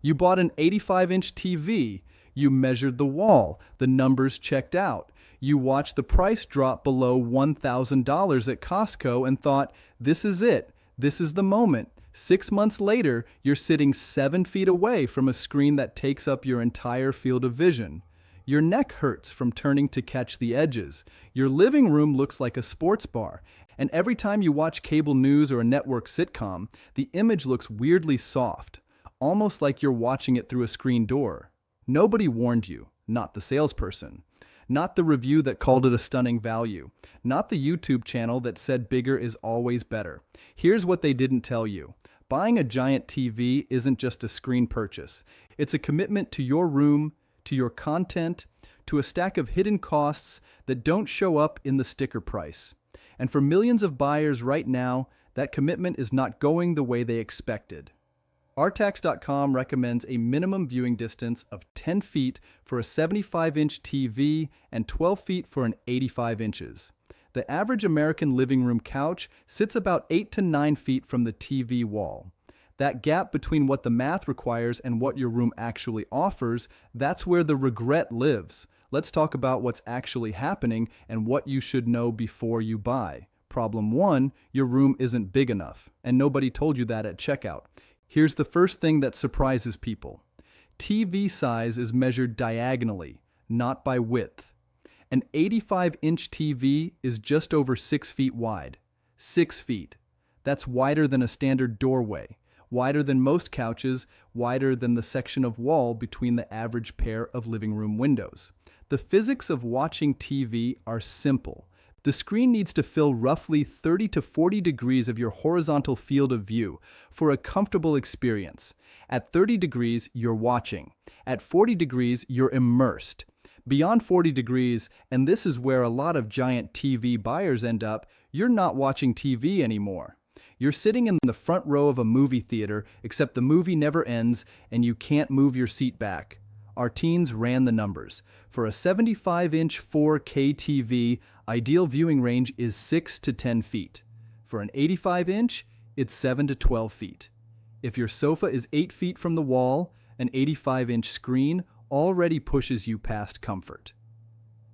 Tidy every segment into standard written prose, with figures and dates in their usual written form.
You bought an 85-inch TV. You measured the wall. The numbers checked out. You watched the price drop below $1,000 at Costco and thought, this is it. This is the moment. 6 months later, you're sitting 7 feet away from a screen that takes up your entire field of vision. Your neck hurts from turning to catch the edges. Your living room looks like a sports bar. And every time you watch cable news or a network sitcom, the image looks weirdly soft, almost like you're watching it through a screen door. Nobody warned you, not the salesperson. Not the review that called it a stunning value. Not the YouTube channel that said bigger is always better. Here's what they didn't tell you. Buying a giant TV isn't just a screen purchase. It's a commitment to your room, to your content, to a stack of hidden costs that don't show up in the sticker price. And for millions of buyers right now, that commitment is not going the way they expected. Rtax.com recommends a minimum viewing distance of 10 feet for a 75-inch TV and 12 feet for an 85 inches. The average American living room couch sits about 8 to 9 feet from the TV wall. That gap between what the math requires and what your room actually offers, that's where the regret lives. Let's talk about what's actually happening and what you should know before you buy. Problem 1, your room isn't big enough, and nobody told you that at checkout. Here's the first thing that surprises people. TV size is measured diagonally, not by width. An 85-inch TV is just over 6 feet wide. 6 feet. That's wider than a standard doorway, wider than most couches, wider than the section of wall between the average pair of living room windows. The physics of watching TV are simple. The screen needs to fill roughly 30 to 40 degrees of your horizontal field of view for a comfortable experience. At 30 degrees, you're watching. At 40 degrees, you're immersed. Beyond 40 degrees, and this is where a lot of giant TV buyers end up, you're not watching TV anymore. You're sitting in the front row of a movie theater, except the movie never ends and you can't move your seat back. Our teens ran the numbers. For a 75-inch 4K TV, ideal viewing range is 6 to 10 feet. For an 85-inch, it's 7 to 12 feet. If your sofa is 8 feet from the wall, an 85-inch screen already pushes you past comfort.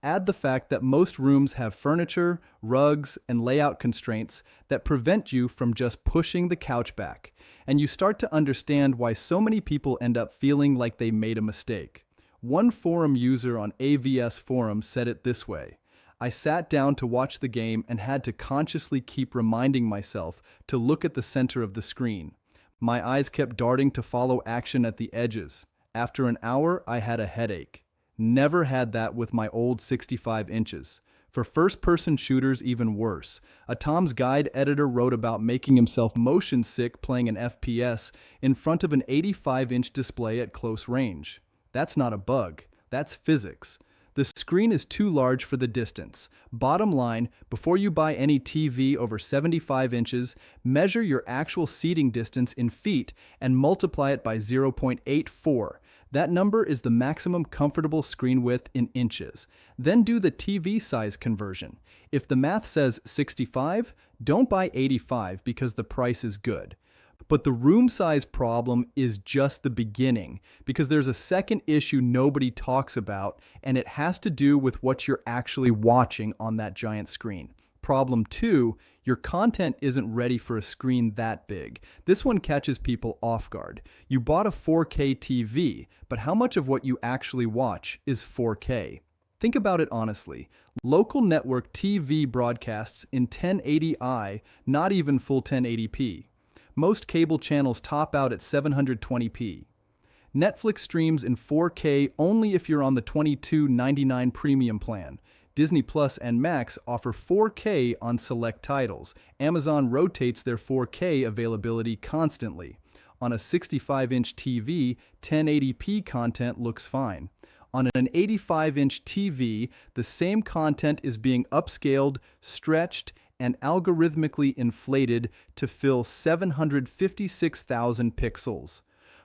Add the fact that most rooms have furniture, rugs, and layout constraints that prevent you from just pushing the couch back, and you start to understand why so many people end up feeling like they made a mistake. One forum user on AVS Forum said it this way: I sat down to watch the game and had to consciously keep reminding myself to look at the center of the screen. My eyes kept darting to follow action at the edges. After an hour, I had a headache. Never had that with my old 65 inches. For first-person shooters, even worse. A Tom's Guide editor wrote about making himself motion sick playing an FPS in front of an 85-inch display at close range. That's not a bug. That's physics. The screen is too large for the distance. Bottom line, before you buy any TV over 75 inches, measure your actual seating distance in feet and multiply it by 0.84. That number is the maximum comfortable screen width in inches. Then do the TV size conversion. If the math says 65, don't buy 85 because the price is good. But the room size problem is just the beginning, because there's a second issue nobody talks about, and it has to do with what you're actually watching on that giant screen. Problem 2, your content isn't ready for a screen that big. This one catches people off guard. You bought a 4K TV, but how much of what you actually watch is 4K? Think about it honestly. Local network TV broadcasts in 1080i, not even full 1080p. Most cable channels top out at 720p. Netflix streams in 4K only if you're on the $22.99 premium plan. Disney Plus and Max offer 4K on select titles. Amazon rotates their 4K availability constantly. On a 65-inch TV, 1080p content looks fine. On an 85-inch TV, the same content is being upscaled, stretched, and algorithmically inflated to fill 756,000 pixels.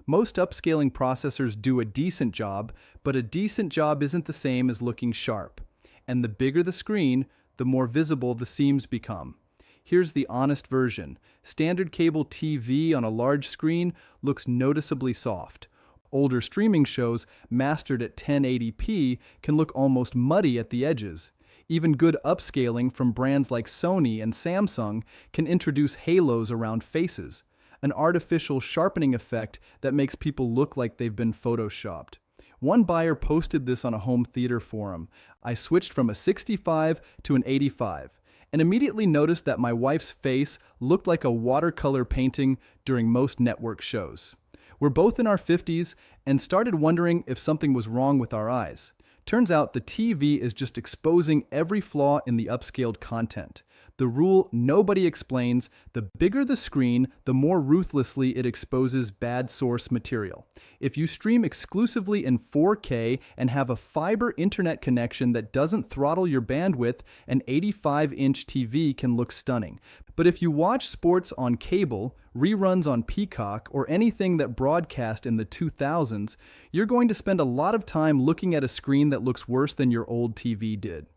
Most upscaling processors do a decent job, but a decent job isn't the same as looking sharp. And the bigger the screen, the more visible the seams become. Here's the honest version. Standard cable TV on a large screen looks noticeably soft. Older streaming shows, mastered at 1080p, can look almost muddy at the edges. Even good upscaling from brands like Sony and Samsung can introduce halos around faces, an artificial sharpening effect that makes people look like they've been photoshopped. One buyer posted this on a home theater forum. "I switched from a 65 to an 85 and immediately noticed that my wife's face looked like a watercolor painting during most network shows. We're both in our 50s and started wondering if something was wrong with our eyes. Turns out the TV is just exposing every flaw in the upscaled content. The rule nobody explains: the bigger the screen, the more ruthlessly it exposes bad source material. If you stream exclusively in 4K and have a fiber internet connection that doesn't throttle your bandwidth, an 85-inch TV can look stunning. But if you watch sports on cable, reruns on Peacock, or anything that broadcast in the 2000s, you're going to spend a lot of time looking at a screen that looks worse than your old TV did."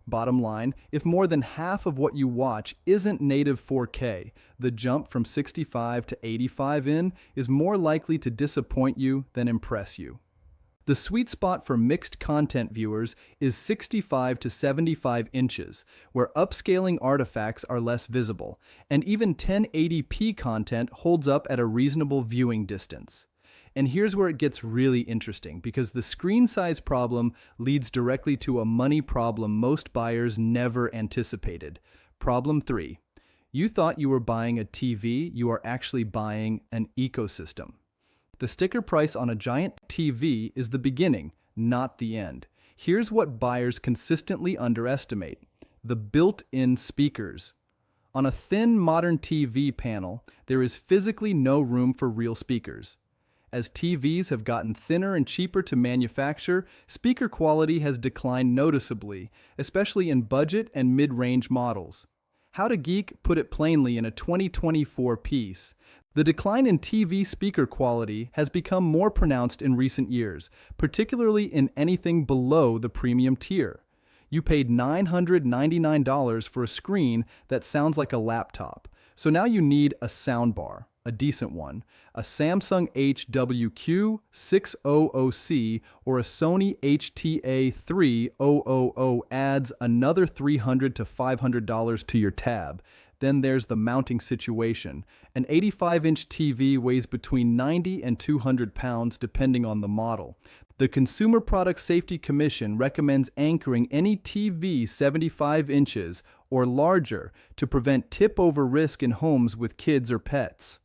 Bottom line, if more than half of what you watch isn't native 4K, the jump from 65 to 85 in is more likely to disappoint you than impress you. The sweet spot for mixed content viewers is 65 to 75 inches, where upscaling artifacts are less visible, and even 1080p content holds up at a reasonable viewing distance. And here's where it gets really interesting, because the screen size problem leads directly to a money problem most buyers never anticipated. Problem 3. You thought you were buying a TV, you are actually buying an ecosystem. The sticker price on a giant TV is the beginning, not the end. Here's what buyers consistently underestimate: the built-in speakers. On a thin modern TV panel, there is physically no room for real speakers. As TVs have gotten thinner and cheaper to manufacture, speaker quality has declined noticeably, especially in budget and mid-range models. How to Geek put it plainly in a 2024 piece: the decline in TV speaker quality has become more pronounced in recent years, particularly in anything below the premium tier. You paid $999 for a screen that sounds like a laptop, so now you need a soundbar, a decent one, a Samsung HWQ600C or a Sony HTA3000 adds another $300 to $500 to your tab. Then there's the mounting situation. An 85-inch TV weighs between 90 and 200 pounds depending on the model. The Consumer Product Safety Commission recommends anchoring any TV 75 inches or larger to prevent tip-over risk in homes with kids or pets.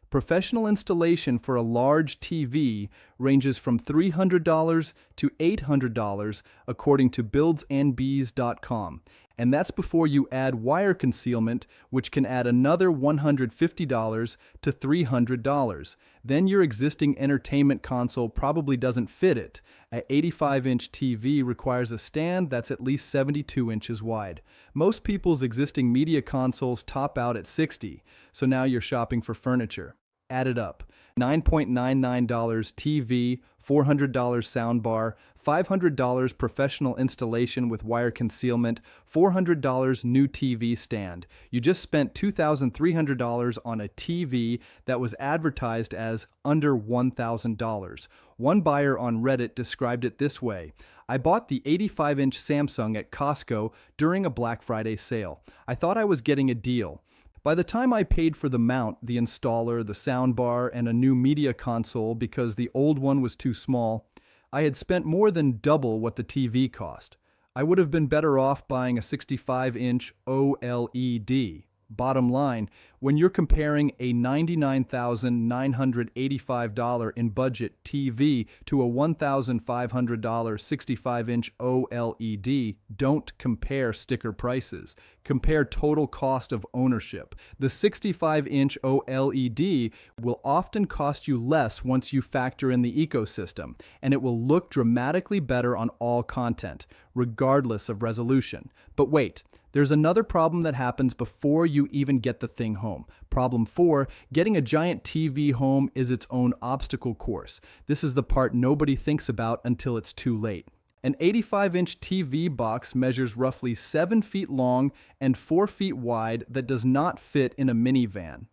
Professional installation for a large TV ranges from $300 to $800 according to buildsandbees.com. And that's before you add wire concealment, which can add another $150 to $300. Then your existing entertainment console probably doesn't fit it. An 85-inch TV requires a stand that's at least 72 inches wide. Most people's existing media consoles top out at 60, so now you're shopping for furniture. Add it up. $9.99 TV, $400 soundbar, $500 professional installation with wire concealment, $400 new TV stand. You just spent $2,300 on a TV that was advertised as under $1,000. One buyer on Reddit described it this way: "I bought the 85-inch Samsung at Costco during a Black Friday sale. I thought I was getting a deal. By the time I paid for the mount, the installer, the soundbar, and a new media console because the old one was too small, I had spent more than double what the TV cost. I would have been better off buying a 65-inch OLED." Bottom line, when you're comparing a $99,985 in budget TV to a $1,500 65-inch OLED, don't compare sticker prices. Compare total cost of ownership. The 65-inch OLED will often cost you less once you factor in the ecosystem, and it will look dramatically better on all content, regardless of resolution. But wait, there's another problem that happens before you even get the thing home. Problem 4, getting a giant TV home is its own obstacle course. This is the part nobody thinks about until it's too late. An 85-inch TV box measures roughly 7 feet long and 4 feet wide that does not fit in a minivan.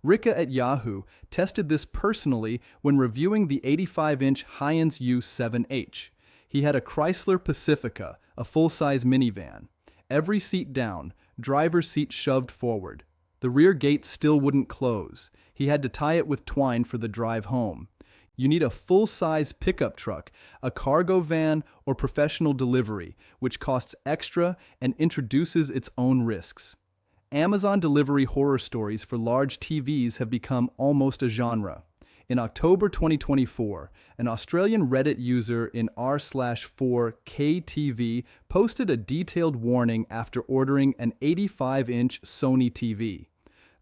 Rika at Yahoo tested this personally when reviewing the 85-inch Heinz U7H. He had a Chrysler Pacifica, a full-size minivan. Every seat down, driver's seat shoved forward. The rear gate still wouldn't close. He had to tie it with twine for the drive home. You need a full-size pickup truck, a cargo van, or professional delivery, which costs extra and introduces its own risks. Amazon delivery horror stories for large TVs have become almost a genre. In October 2024, an Australian Reddit user in r/4KTV posted a detailed warning after ordering an 85-inch Sony TV.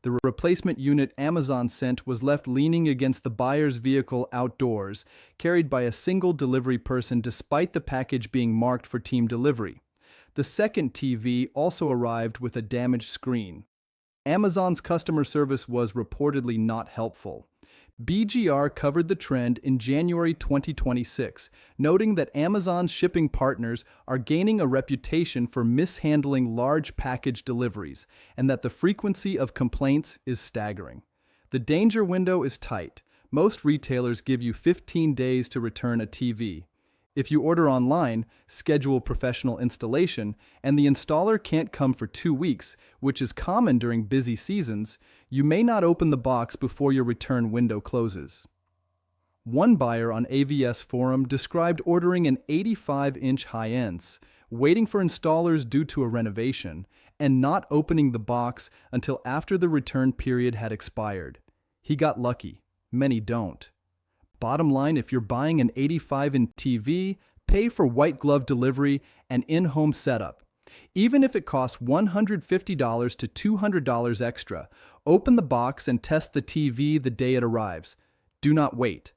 The replacement unit Amazon sent was left leaning against the buyer's vehicle outdoors, carried by a single delivery person despite the package being marked for team delivery. The second TV also arrived with a damaged screen. Amazon's customer service was reportedly not helpful. BGR covered the trend in January 2026, noting that Amazon's shipping partners are gaining a reputation for mishandling large package deliveries, and that the frequency of complaints is staggering. The danger window is tight. Most retailers give you 15 days to return a TV. If you order online, schedule professional installation, and the installer can't come for 2 weeks, which is common during busy seasons, you may not open the box before your return window closes. One buyer on AVS forum described ordering an 85-inch Heinz, waiting for installers due to a renovation, and not opening the box until after the return period had expired. He got lucky. Many don't. Bottom line, if you're buying an 85-inch TV, pay for white glove delivery and in-home setup. Even if it costs $150 to $200 extra, open the box and test the TV the day it arrives. Do not wait.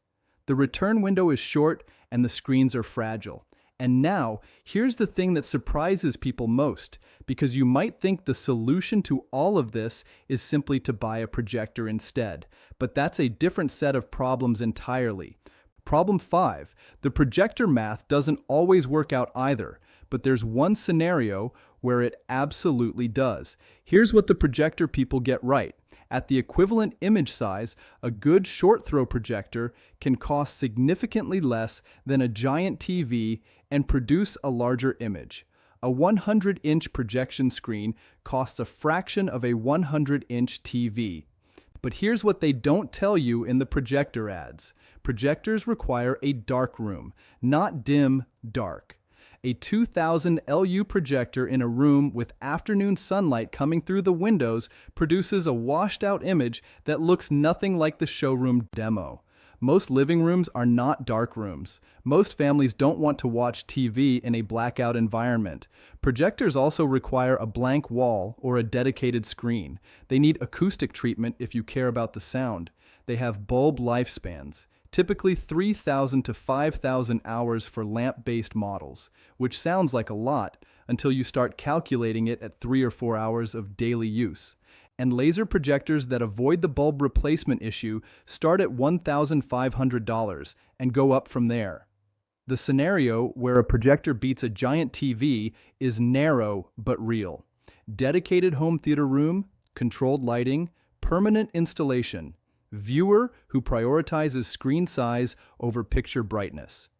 The return window is short and the screens are fragile. And now, here's the thing that surprises people most, because you might think the solution to all of this is simply to buy a projector instead. But that's a different set of problems entirely. Problem 5. The projector math doesn't always work out either, but there's one scenario where it absolutely does. Here's what the projector people get right. At the equivalent image size, a good short-throw projector can cost significantly less than a giant TV and produce a larger image. A 100-inch projection screen costs a fraction of a 100-inch TV. But here's what they don't tell you in the projector ads. Projectors require a dark room, not dim, dark. A 2000 LU projector in a room with afternoon sunlight coming through the windows produces a washed-out image that looks nothing like the showroom demo. Most living rooms are not dark rooms. Most families don't want to watch TV in a blackout environment. Projectors also require a blank wall or a dedicated screen. They need acoustic treatment if you care about the sound. They have bulb lifespans, typically 3,000 to 5,000 hours for lamp-based models, which sounds like a lot until you start calculating it at 3 or 4 hours of daily use. And laser projectors that avoid the bulb replacement issue start at $1,500 and go up from there. The scenario where a projector beats a giant TV is narrow but real. Dedicated home theater room, controlled lighting, permanent installation. Viewer who prioritizes screen size over picture brightness.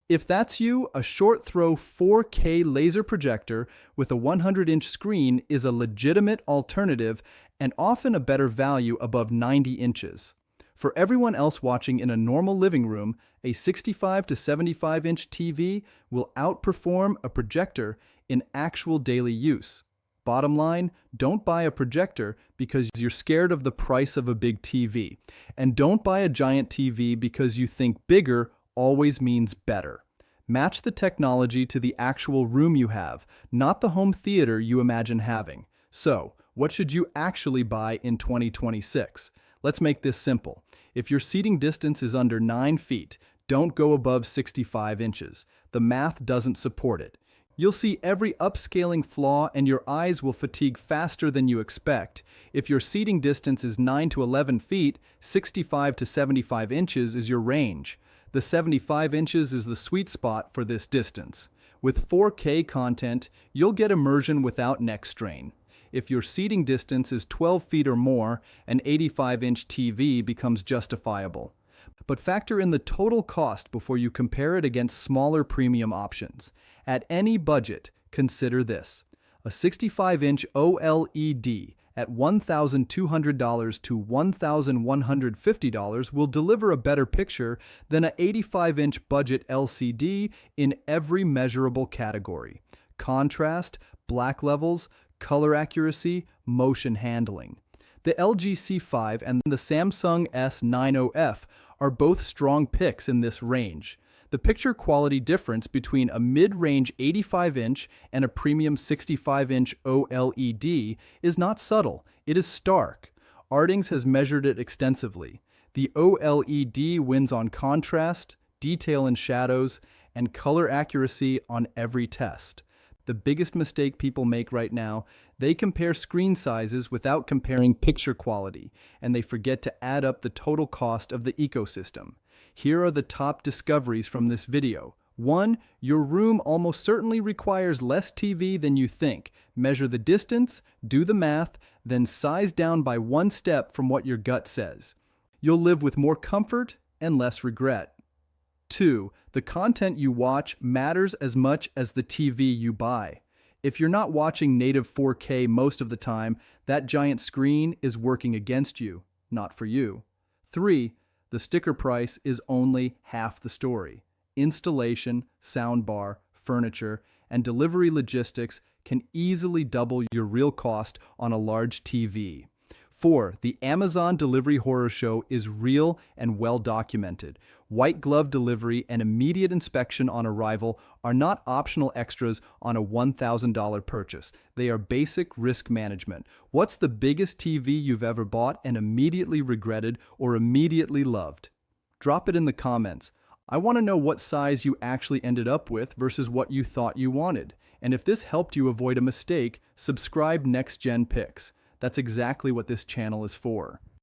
If that's you, a short-throw 4K laser projector with a 100-inch screen is a legitimate alternative and often a better value above 90 inches. For everyone else watching in a normal living room, a 65 to 75-inch TV will outperform a projector in actual daily use. Bottom line, don't buy a projector because you're scared of the price of a big TV. And don't buy a giant TV because you think bigger always means better. Match the technology to the actual room you have, not the home theater you imagine having. So, what should you actually buy in 2026? Let's make this simple. If your seating distance is under 9 feet, don't go above 65 inches. The math doesn't support it. You'll see every upscaling flaw and your eyes will fatigue faster than you expect. If your seating distance is 9 to 11 feet, 65 to 75 inches is your range. The 75 inches is the sweet spot for this distance. With 4K content, you'll get immersion without neck strain. If your seating distance is 12 feet or more, an 85-inch TV becomes justifiable. But factor in the total cost before you compare it against smaller premium options. At any budget, consider this. A 65-inch OLED at $1,200 to $1,150 will deliver a better picture than an 85-inch budget LCD in every measurable category: contrast, black levels, color accuracy, motion handling. The LG C5 and the Samsung S90F are both strong picks in this range. The picture quality difference between a mid-range 85-inch and a premium 65-inch OLED is not subtle, it is stark. Ardings has measured it extensively. The OLED wins on contrast, detail and shadows, and color accuracy on every test. The biggest mistake people make right now, they compare screen sizes without comparing picture quality, and they forget to add up the total cost of the ecosystem. Here are the top discoveries from this video. 1. Your room almost certainly requires less TV than you think. Measure the distance, do the math, then size down by one step from what your gut says. You'll live with more comfort and less regret. 2. The content you watch matters as much as the TV you buy. If you're not watching native 4K most of the time, that giant screen is working against you, not for you. 3. The sticker price is only half the story. Installation, soundbar, furniture, and delivery logistics can easily double your real cost on a large TV. 4. The Amazon delivery horror show is real and well documented. White glove delivery and immediate inspection on arrival are not optional extras on a $1,000 purchase. They are basic risk management. What's the biggest TV you've ever bought and immediately regretted or immediately loved? Drop it in the comments. I want to know what size you actually ended up with versus what you thought you wanted. And if this helped you avoid a mistake, subscribe NextGen Picks. That's exactly what this channel is for.